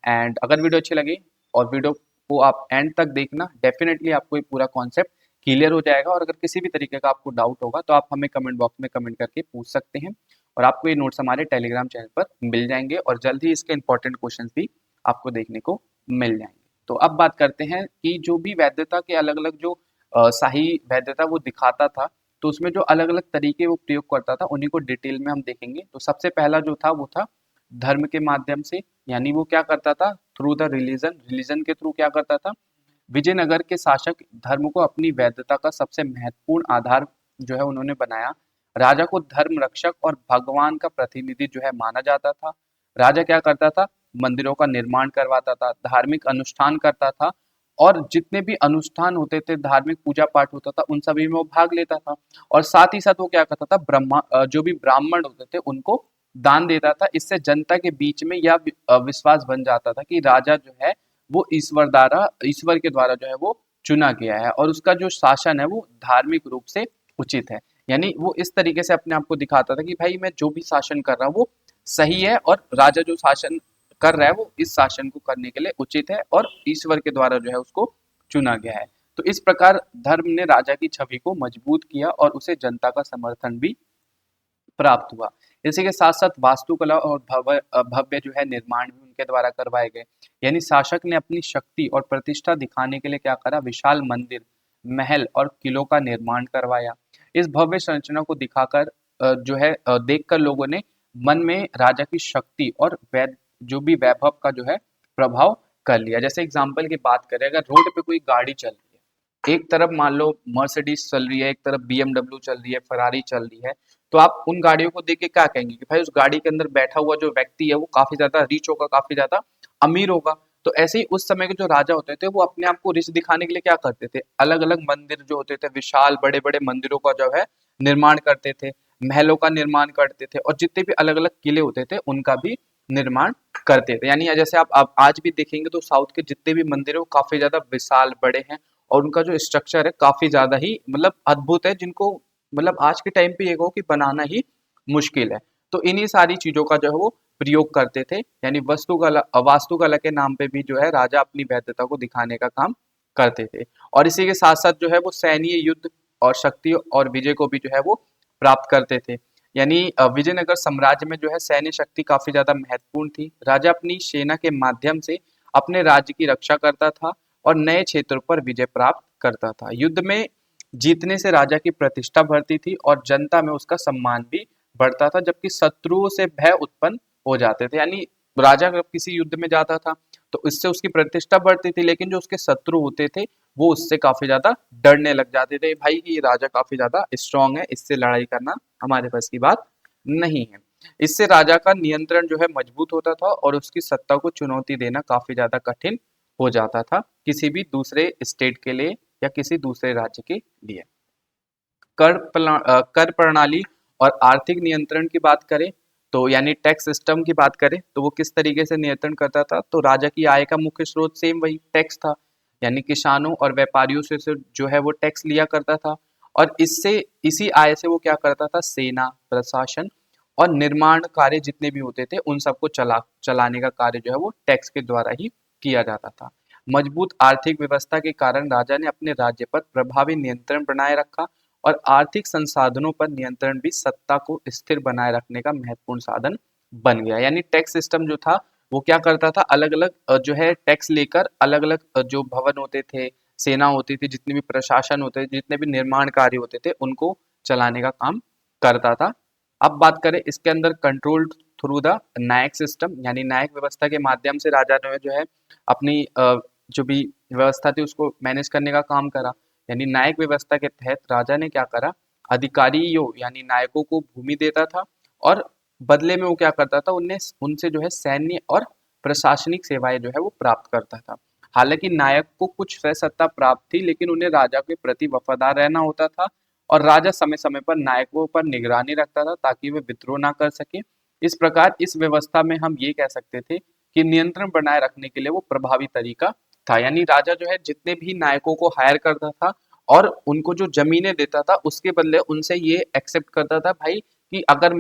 एंड अगर वीडियो अच्छी लगे और वीडियो को आप एंड तक देखना, डेफिनेटली आपको ये पूरा कॉन्सेप्ट क्लियर हो जाएगा। और अगर किसी भी तरीके का आपको डाउट होगा तो आप हमें कमेंट बॉक्स में कमेंट करके पूछ सकते हैं, और आपको ये नोट्स हमारे टेलीग्राम चैनल पर मिल जाएंगे, और जल्द ही इसके इंपॉर्टेंट क्वेश्चंस भी आपको देखने को मिल जाएंगे। तो अब बात करते हैं कि जो भी वैधता के अलग अलग जो शाही वैधता वो दिखाता था, तो उसमें जो अलग अलग तरीके वो प्रयोग करता था उन्हीं को डिटेल में हम देखेंगे। तो सबसे पहला जो था वो था धर्म के माध्यम से। यानी वो क्या करता था, थ्रू द रिलीजन के थ्रू क्या करता था, विजयनगर के शासक धर्म को अपनी वैधता का सबसे महत्वपूर्ण आधार जो है उन्होंने बनाया। राजा को धर्म रक्षक और भगवान का प्रतिनिधि जो है माना जाता था। राजा क्या करता था, मंदिरों का निर्माण करवाता था, धार्मिक अनुष्ठान करता था, और जितने भी अनुष्ठान होते थे, धार्मिक पूजा पाठ होता था, उन सभी में वो भाग लेता था। और साथ ही साथ वो क्या करता था, जो भी ब्राह्मण होते थे उनको दान देता था। इससे जनता के बीच में यह विश्वास बन जाता था कि राजा जो है वो ईश्वर के द्वारा जो है वो चुना गया है, और उसका जो शासन है वो धार्मिक रूप से उचित है। यानी वो इस तरीके से अपने आप को दिखाता था कि भाई मैं जो भी शासन कर रहा हूँ वो सही है, और राजा जो शासन कर रहा है वो इस शासन को करने के लिए उचित है, और ईश्वर के द्वारा जो है उसको चुना गया है। तो इस प्रकार धर्म ने राजा की छवि को मजबूत किया और उसे जनता का समर्थन भी प्राप्त हुआ। इसी के साथ-साथ वास्तुकला और भव्य जो है निर्माण भी उनके द्वारा करवाए गए। यानी शासक ने अपनी शक्ति और प्रतिष्ठा दिखाने के लिए क्या करा, विशाल मंदिर, महल और किलों का निर्माण करवाया। इस भव्य संरचना को दिखाकर जो है देखकर लोगों ने मन में राजा की शक्ति और जो भी वैभव का जो है प्रभाव कर लिया। जैसे एग्जाम्पल की बात करें, अगर रोड पे कोई गाड़ी चल रही है, एक तरफ मान लो मर्सिडीज चल रही है, एक तरफ बीएमडब्ल्यू चल रही है, फरारी चल रही है, तो आप उन गाड़ियों को देख के क्या कहेंगे कि भाई उस गाड़ी के अंदर बैठा हुआ जो व्यक्ति है वो काफी ज्यादा रिच होगा, काफी ज्यादा अमीर होगा। तो ऐसे ही उस समय के जो राजा होते थे वो अपने आप को रिच दिखाने के लिए क्या करते थे, अलग अलग मंदिर जो होते थे, विशाल बड़े बड़े मंदिरों का जो है निर्माण करते थे, महलों का निर्माण करते थे, और जितने भी अलग अलग किले होते थे उनका भी निर्माण करते थे। यानी जैसे आप आज भी देखेंगे तो साउथ के जितने भी मंदिर है वो काफी ज्यादा विशाल बड़े हैं, और उनका जो स्ट्रक्चर है काफी ज्यादा ही मतलब अद्भुत है, जिनको मतलब आज के टाइम पे ये कहो कि बनाना ही मुश्किल है। तो इन्हीं सारी चीजों का जो है वो प्रयोग करते थे। यानी वास्तुकला के नाम पे भी जो है राजा अपनी वैधता को दिखाने का काम करते थे। और इसी के साथ साथ जो है वो सैन्य युद्ध और शक्ति और विजय को भी जो है वो प्राप्त करते थे। यानी विजयनगर साम्राज्य में जो है सैन्य शक्ति काफी ज्यादा महत्वपूर्ण थी। राजा अपनी सेना के माध्यम से अपने राज्य की रक्षा करता था और नए क्षेत्रों पर विजय प्राप्त करता था। युद्ध में जीतने से राजा की प्रतिष्ठा बढ़ती थी और जनता में उसका सम्मान भी बढ़ता था, जबकि शत्रुओं से भय उत्पन्न हो जाते थे। यानी राजा जब किसी युद्ध में जाता था तो इससे उसकी प्रतिष्ठा बढ़ती थी, लेकिन जो उसके शत्रु होते थे वो उससे काफी ज्यादा डरने लग जाते थे, भाई ये राजा काफी ज्यादा स्ट्रांग है, इससे लड़ाई करना हमारे पास की बात नहीं है। इससे राजा का नियंत्रण जो है मजबूत होता था और उसकी सत्ता को चुनौती देना काफी ज्यादा कठिन हो जाता था किसी भी दूसरे स्टेट के लिए या किसी दूसरे राज्य के लिए। कर प्रणाली और आर्थिक नियंत्रण की बात करें तो यानी टैक्स सिस्टम की बात करें तो वो किस तरीके से नियंत्रण करता था, तो राजा की आय का मुख्य स्रोत सेम वही टैक्स था। यानी किसानों और व्यापारियों से जो है वो टैक्स लिया करता था, और इससे इसी आय से वो क्या करता था, सेना, प्रशासन और निर्माण कार्य जितने भी होते थे उन सबको चलाने का कार्य जो है वो टैक्स के द्वारा ही किया जाता था। मजबूत आर्थिक व्यवस्था के कारण राजा ने अपने राज्य पर प्रभावी नियंत्रण बनाए रखा, और आर्थिक संसाधनों पर नियंत्रण भी सत्ता को स्थिर बनाए रखने का महत्वपूर्ण साधन बन गया। यानी टैक्स सिस्टम जो था वो क्या करता था, अलग अलग जो है टैक्स लेकर अलग अलग जो भवन होते थे, सेना होती थी, जितने भी प्रशासन होते थे, जितने भी निर्माण कार्य होते थे उनको चलाने का काम करता था। अब बात करें इसके अंदर control through the Nayak system, यानी नायक व्यवस्था के माध्यम से राजा ने जो है अपनी जो भी व्यवस्था थी उसको मैनेज करने का काम करा। यानी नायक व्यवस्था के तहत राजा ने क्या करा, अधिकारियों यानी नायकों को भूमि देता था, और बदले में वो क्या करता था, उन्हें उनसे जो है सैन्य और प्रशासनिक सेवाएं जो है वो प्राप्त करता था। हालांकि नायक को कुछ सह सत्ता प्राप्त थी, लेकिन उन्हें राजा के प्रति वफादार रहना होता था, और राजा समय समय पर नायकों पर निगरानी रखता था ताकि वे विद्रोह ना कर सके। इस प्रकार इस व्यवस्था में हम ये कह सकते थे कि नियंत्रण बनाए रखने के लिए वो प्रभावी तरीका था। यानी राजा जो है जितने भी नायकों को हायर करता था और उनको जो जमीनें देता था उसके बदले उनसे ये एक्सेप्ट करता था, भाई कि अगर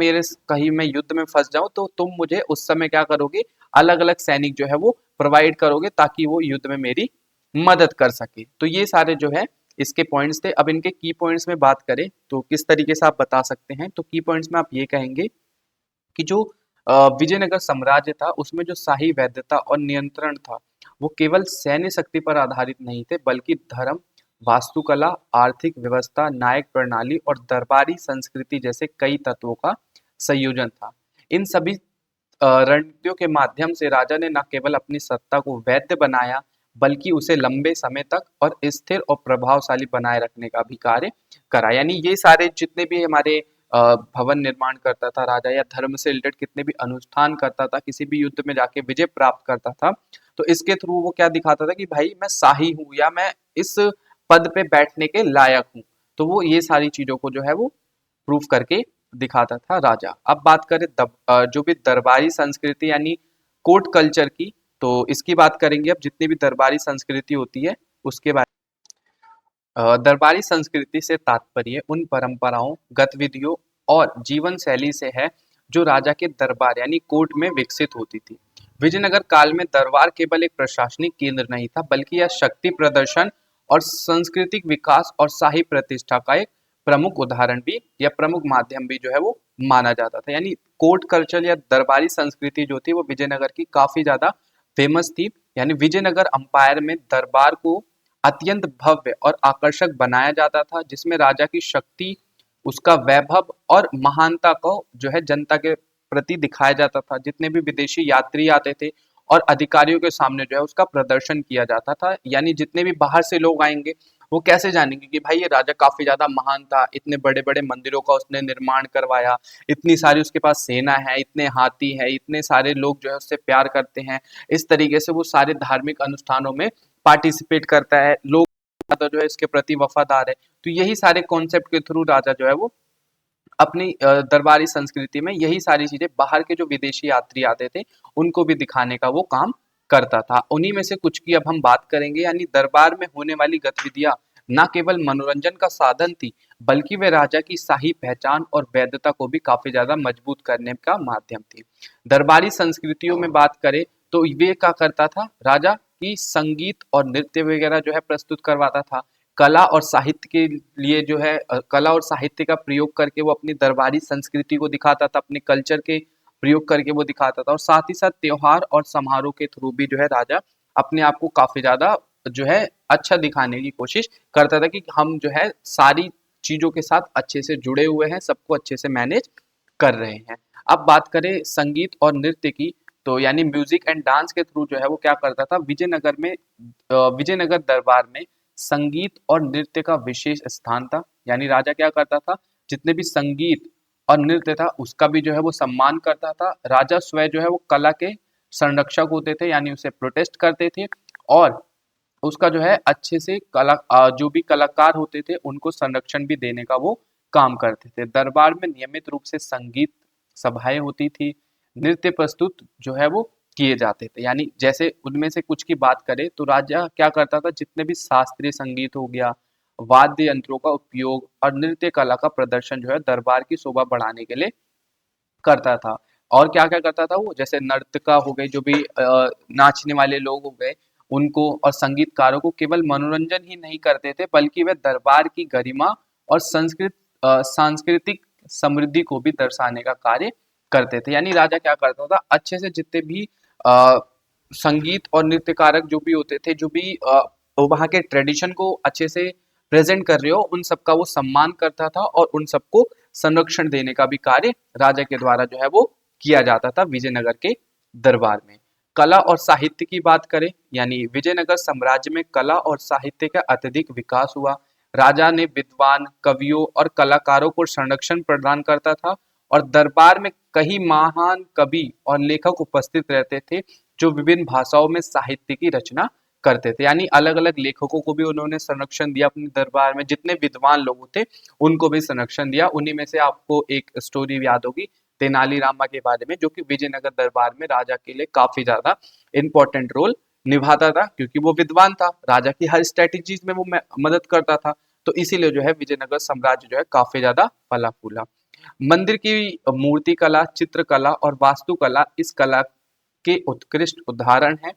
कहीं मैं युद्ध में फंस जाऊं तो तुम मुझे उस समय क्या करोगे, अलग अलग सैनिक जो है वो प्रोवाइड करोगे ताकि वो युद्ध में मेरी मदद कर सके। तो ये सारे जो है इसके पॉइंट्स थे। अब इनके की पॉइंट्स में बात करें तो किस तरीके से आप बता सकते हैं, तो की पॉइंट्स में आप ये कहेंगे कि जो विजयनगर साम्राज्य था उसमें जो शाही वैधता और नियंत्रण था वो केवल सैन्य शक्ति पर आधारित नहीं थे, बल्कि धर्म, वास्तुकला, आर्थिक व्यवस्था, न्यायिक प्रणाली और दरबारी संस्कृति जैसे कई तत्वों का संयोजन था। इन सभी रणनीतियों के माध्यम से राजा ने न केवल अपनी सत्ता को वैध बनाया, बल्कि उसे लंबे समय तक और स्थिर और प्रभावशाली बनाए रखने का भी कार्य करा। यानी ये सारे जितने भी हमारे भवन निर्माण करता था राजा, या धर्म से रिलेटेड कितने भी अनुष्ठान करता था, किसी भी युद्ध में जाके विजय प्राप्त करता था, तो इसके थ्रू वो क्या दिखाता था कि भाई मैं शाही हूँ या मैं इस पद पे बैठने के लायक हूँ। तो वो ये सारी चीजों को जो है वो प्रूफ करके दिखाता था राजा। अब बात करें जो भी दरबारी संस्कृति यानी कोर्ट कल्चर की, तो इसकी बात करेंगे अब जितनी भी दरबारी संस्कृति होती है उसके बारे दरबारी संस्कृति से तात्पर्य उन परंपराओं, गतिविधियों और जीवन शैली से है जो राजा के दरबार यानी कोर्ट में विकसित होती थी। विजयनगर काल में दरबार केवल एक प्रशासनिक केंद्र नहीं था, बल्कि यह शक्ति प्रदर्शन और सांस्कृतिक विकास और शाही प्रतिष्ठा का एक प्रमुख उदाहरण भी या प्रमुख माध्यम भी जो है वो माना जाता था। यानी कोर्ट कल्चर या दरबारी संस्कृति जो थी वो विजयनगर की काफी ज्यादा फेमस थी। यानी विजयनगर अंपायर में दरबार को अत्यंत भव्य और आकर्षक बनाया जाता था, जिसमें राजा की शक्ति, उसका वैभव और महानता को जो है जनता के प्रति दिखाया जाता था। जितने भी विदेशी यात्री आते थे और अधिकारियों के सामने जो है उसका प्रदर्शन किया जाता था। यानी जितने भी बाहर से लोग आएंगे वो कैसे जानेंगे कि भाई ये राजा काफी ज्यादा महान था, इतने बड़े बड़े मंदिरों का उसने निर्माण करवाया, इतनी सारी उसके पास सेना है, इतने हाथी है, इतने सारे लोग जो है उससे प्यार करते हैं। इस तरीके से वो सारे धार्मिक अनुष्ठानों में पार्टिसिपेट करता है, लोग ज्यादा जो है इसके प्रति वफादार है। तो यही सारे कॉन्सेप्ट के थ्रू राजा जो है वो अपनी दरबारी संस्कृति में यही सारी चीजें बाहर के जो विदेशी यात्री आते थे उनको भी दिखाने का वो काम करता था। उन्हीं में से कुछ की अब हम बात करेंगे। यानी दरबार में होने वाली गतिविधियां न केवल मनोरंजन का साधन थी, बल्कि वे राजा की शाही पहचान और वैधता को भी काफी ज्यादा मजबूत करने का माध्यम थी। दरबारी संस्कृतियों में बात करें तो वे क्या करता था, राजा की संगीत और नृत्य वगैरह जो है प्रस्तुत करवाता था। कला और साहित्य के लिए जो है कला और साहित्य का प्रयोग करके वो अपनी दरबारी संस्कृति को दिखाता था, अपने कल्चर के प्रयोग करके वो दिखाता था। और साथ ही साथ त्योहार और समारोह के थ्रू भी जो है राजा अपने आप को काफी ज्यादा जो है अच्छा दिखाने की कोशिश करता था कि हम जो है सारी चीजों के साथ अच्छे से जुड़े हुए हैं, सबको अच्छे से मैनेज कर रहे हैं। अब बात करें संगीत और नृत्य की, तो यानी म्यूजिक एंड डांस के थ्रू जो है वो क्या करता था, विजयनगर में विजयनगर दरबार में संगीत और नृत्य का विशेष स्थान था। यानी राजा क्या करता था, जितने भी संगीत और नृत्य था उसका भी जो है वो सम्मान करता था। राजा स्वयं जो है वो कला के संरक्षक होते थे, यानी उसे प्रोटेस्ट करते थे और उसका जो है अच्छे से जो भी कलाकार होते थे उनको संरक्षण भी देने का वो काम करते थे। दरबार में नियमित रूप से संगीत सभाएं होती थी, नृत्य प्रस्तुत जो है वो किए जाते थे। यानी जैसे उनमें से कुछ की बात करें तो राजा क्या करता था, जितने भी शास्त्रीय संगीत हो गया, वाद्य यंत्रों का उपयोग और नृत्य कला का प्रदर्शन जो है दरबार की शोभा बढ़ाने के लिए करता था। और क्या-क्या करता था वो, जैसे नर्तिका हो गई, जो भी नाचने वाले लोग हो गए, उनको और संगीतकारों को केवल मनोरंजन ही नहीं करते थे, बल्कि वे दरबार की गरिमा और सांस्कृतिक समृद्धि को भी दर्शाने का कार्य करते थे। यानी राजा क्या करता था, अच्छे से जितने भी अ, संगीत और नृत्य कारक जो भी होते थे, जो भी वहाँ के ट्रेडिशन को अच्छे से प्रेजेंट कर रहे हो, उन सबका वो सम्मान करता था और उन सबको संरक्षण देने का भी कार्य राजा के द्वारा जो है वो किया जाता था विजयनगर के दरबार में। कला और साहित्य की बात करें, यानी विजयनगर साम्राज्य में कला और साहित्य का अत्यधिक विकास हुआ। राजा ने विद्वान, कवियों और कलाकारों को संरक्षण प्रदान करता था और दरबार में कई महान कवि और लेखक उपस्थित रहते थे, जो विभिन्न भाषाओं में साहित्य की रचना करते थे। यानी अलग अलग लेखकों को भी उन्होंने संरक्षण दिया अपने दरबार में, जितने विद्वान लोग थे उनको भी संरक्षण दिया। उन्हीं में से आपको एक स्टोरी याद होगी तेनाली रामा के बारे में, जो कि विजयनगर दरबार में राजा के लिए काफी ज्यादा इंपॉर्टेंट रोल निभाता था, क्योंकि वो विद्वान था, राजा की हर स्ट्रेटेजीज में वो मदद करता था। तो इसीलिए जो है विजयनगर साम्राज्य जो है काफी ज्यादा फला फूला। मंदिर की मूर्ति कला, चित्रकला और वास्तुकला इस कला के उत्कृष्ट उदाहरण है।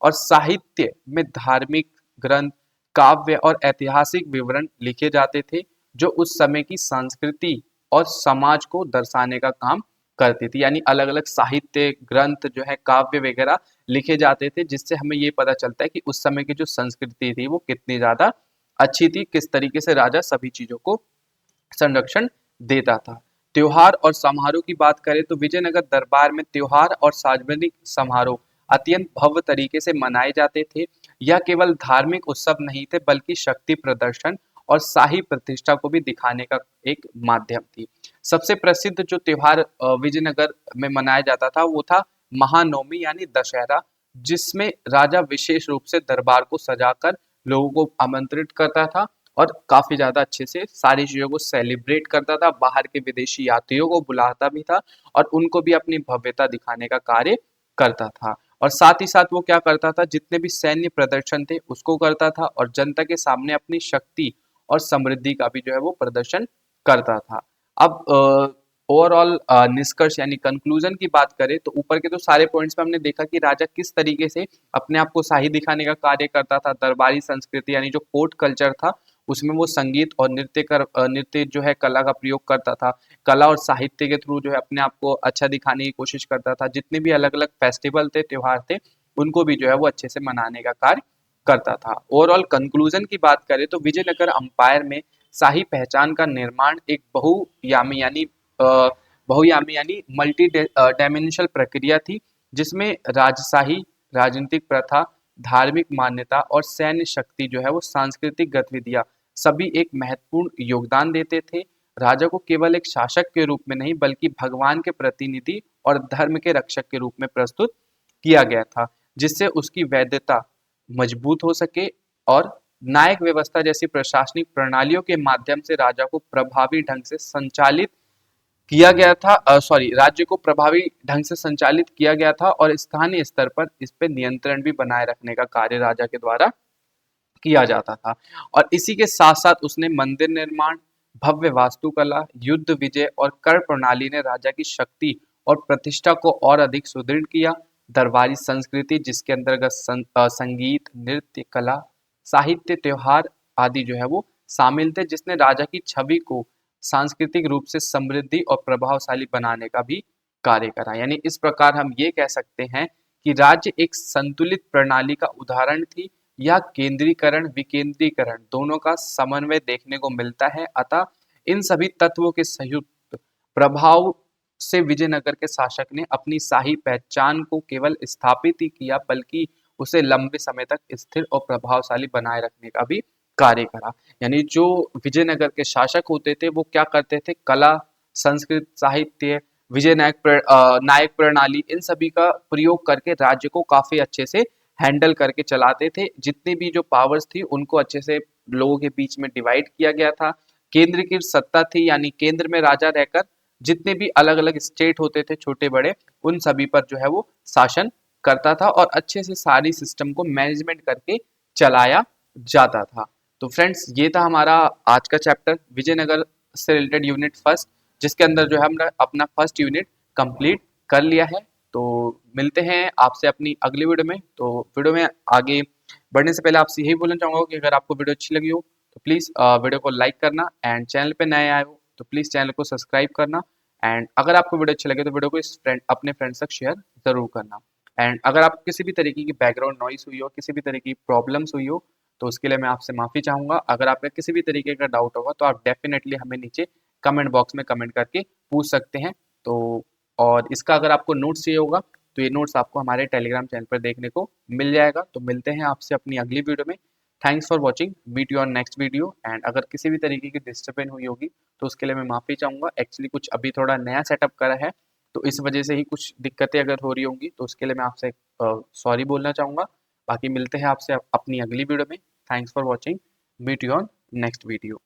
और साहित्य में धार्मिक ग्रंथ, काव्य और ऐतिहासिक विवरण लिखे जाते थे, जो उस समय की संस्कृति और समाज को दर्शाने का काम करती थी। यानी अलग अलग साहित्य ग्रंथ जो है, काव्य वगैरह लिखे जाते थे, जिससे हमें ये पता चलता है कि उस समय की जो संस्कृति थी वो कितनी ज्यादा अच्छी थी, किस तरीके से राजा सभी चीजों को संरक्षण देता था। त्योहार और समारोह की बात करें तो विजयनगर दरबार में त्योहार और सार्वजनिक समारोह अत्यंत भव्य तरीके से मनाए जाते थे। यह केवल धार्मिक उत्सव नहीं थे, बल्कि शक्ति प्रदर्शन और शाही प्रतिष्ठा को भी दिखाने का एक माध्यम थी। सबसे प्रसिद्ध जो त्योहार विजयनगर में मनाया जाता था वो था महानवमी यानी दशहरा, जिसमें राजा विशेष रूप से दरबार को सजाकर लोगों को आमंत्रित करता था और काफी ज्यादा अच्छे से सारी चीजों को सेलिब्रेट करता था। बाहर के विदेशी यात्रियों को बुलाता भी था और उनको भी अपनी भव्यता दिखाने का कार्य करता था। और साथ ही साथ वो क्या करता था, जितने भी सैन्य प्रदर्शन थे उसको करता था और जनता के सामने अपनी शक्ति और समृद्धि का भी जो है वो प्रदर्शन करता था। अब ओवरऑल निष्कर्ष यानी कंक्लूजन की बात करें तो ऊपर के तो सारे पॉइंट्स में हमने देखा कि राजा किस तरीके से अपने आप को शाही दिखाने का कार्य करता था। दरबारी संस्कृति यानी जो कोर्ट कल्चर था उसमें वो संगीत और नृत्य जो है कला का प्रयोग करता था। कला और साहित्य के थ्रू जो है अपने आप को अच्छा दिखाने की कोशिश करता था। जितने भी अलग अलग फेस्टिवल थे, त्योहार थे, उनको भी जो है वो अच्छे से मनाने का कार्य करता था। ओवरऑल कंक्लूजन की बात करें तो विजयनगर अंपायर में शाही पहचान का निर्माण एक अ, बहुयामी यानी मल्टी डायमेंशनल प्रक्रिया थी, जिसमें राजशाही, राजनीतिक प्रथा, धार्मिक मान्यता और सैन्य शक्ति जो है वो सांस्कृतिक गतिविधियां सभी एक महत्वपूर्ण योगदान देते थे। राजा को केवल एक शासक के रूप में नहीं बल्कि भगवान के प्रतिनिधि और धर्म के रक्षक के रूप में प्रस्तुत किया गया था, जिससे उसकी वैधता मजबूत हो सके और न्यायिक व्यवस्था जैसी प्रशासनिक प्रणालियों के माध्यम से राजा को प्रभावी ढंग से संचालित किया गया था सॉरी राज्य को प्रभावी ढंग से संचालित किया गया था और स्थानीय स्तर पर इस पे नियंत्रण भी बनाए रखने का कार्य राजा के द्वारा किया जाता था। और इसी के साथ साथ उसने मंदिर निर्माण, भव्य वास्तुकला, युद्ध विजय और कर प्रणाली ने राजा की शक्ति और प्रतिष्ठा को और अधिक सुदृढ़ किया। दरबारी संस्कृति जिसके अंतर्गत संगीत, नृत्य, कला, साहित्य, त्योहार आदि जो है वो शामिल थे, जिसने राजा की छवि को सांस्कृतिक रूप से समृद्धि और प्रभावशाली बनाने का भी कार्य करा। यानी इस प्रकार हम ये कह सकते हैं कि राज्य एक संतुलित प्रणाली का उदाहरण थी। यह केंद्रीकरण विकेंद्रीकरण दोनों का समन्वय देखने को मिलता है। अतः इन सभी तत्वों के संयुक्त प्रभाव से विजयनगर के शासक ने अपनी शाही पहचान को केवल स्थापित ही किया बल्कि उसे लंबे समय तक स्थिर और प्रभावशाली बनाए रखने का भी कार्य करा। यानी जो विजयनगर के शासक होते थे वो क्या करते थे, कला, संस्कृत, साहित्य, नायक प्रणाली इन सभी का प्रयोग करके राज्य को काफी अच्छे से हैंडल करके चलाते थे। जितनी भी जो पावर्स थी उनको अच्छे से लोगों के बीच में डिवाइड किया गया था। केंद्र की सत्ता थी यानी केंद्र में राजा रहकर जितने भी अलग अलग स्टेट होते थे छोटे बड़े उन सभी पर जो है वो शासन करता था और अच्छे से सारी सिस्टम को मैनेजमेंट करके चलाया जाता था। तो फ्रेंड्स ये था हमारा आज का चैप्टर विजयनगर से रिलेटेड यूनिट फर्स्ट, जिसके अंदर जो है हमने अपना फर्स्ट यूनिट कंप्लीट कर लिया है। तो मिलते हैं आपसे अपनी अगली वीडियो में। तो वीडियो में आगे बढ़ने से पहले आपसे यही बोलना चाहूँगा कि अगर आपको वीडियो अच्छी लगी हो तो प्लीज़ वीडियो को लाइक करना एंड चैनल पे नए आए हो तो प्लीज़ चैनल को सब्सक्राइब करना। एंड अगर आपको वीडियो अच्छी लगे तो वीडियो को अपने फ्रेंड्स तक शेयर ज़रूर करना। एंड अगर आपको किसी भी तरीके की बैकग्राउंड नॉइस हुई हो, किसी भी तरीके की प्रॉब्लम्स हुई हो तो उसके लिए मैं आपसे माफ़ी चाहूँगा। अगर आपका किसी भी तरीके का डाउट होगा तो आप डेफिनेटली हमें नीचे कमेंट बॉक्स में कमेंट करके पूछ सकते हैं। तो और इसका अगर आपको नोट्स चाहिए होगा तो ये नोट्स आपको हमारे टेलीग्राम चैनल पर देखने को मिल जाएगा। तो मिलते हैं आपसे अपनी अगली वीडियो में। Thanks for watching, meet you on next video. And अगर किसी भी तरीके की डिस्टर्बेंस हुई होगी तो उसके लिए मैं माफ़ी चाहूँगा। एक्चुअली कुछ अभी थोड़ा नया सेटअप करा है तो इस वजह से ही कुछ दिक्कतें अगर हो रही होंगी तो उसके लिए मैं आपसे सॉरी बोलना चाहूँगा। बाकी मिलते हैं आपसे अपनी अगली वीडियो में। Thanks for watching, meet you on next video.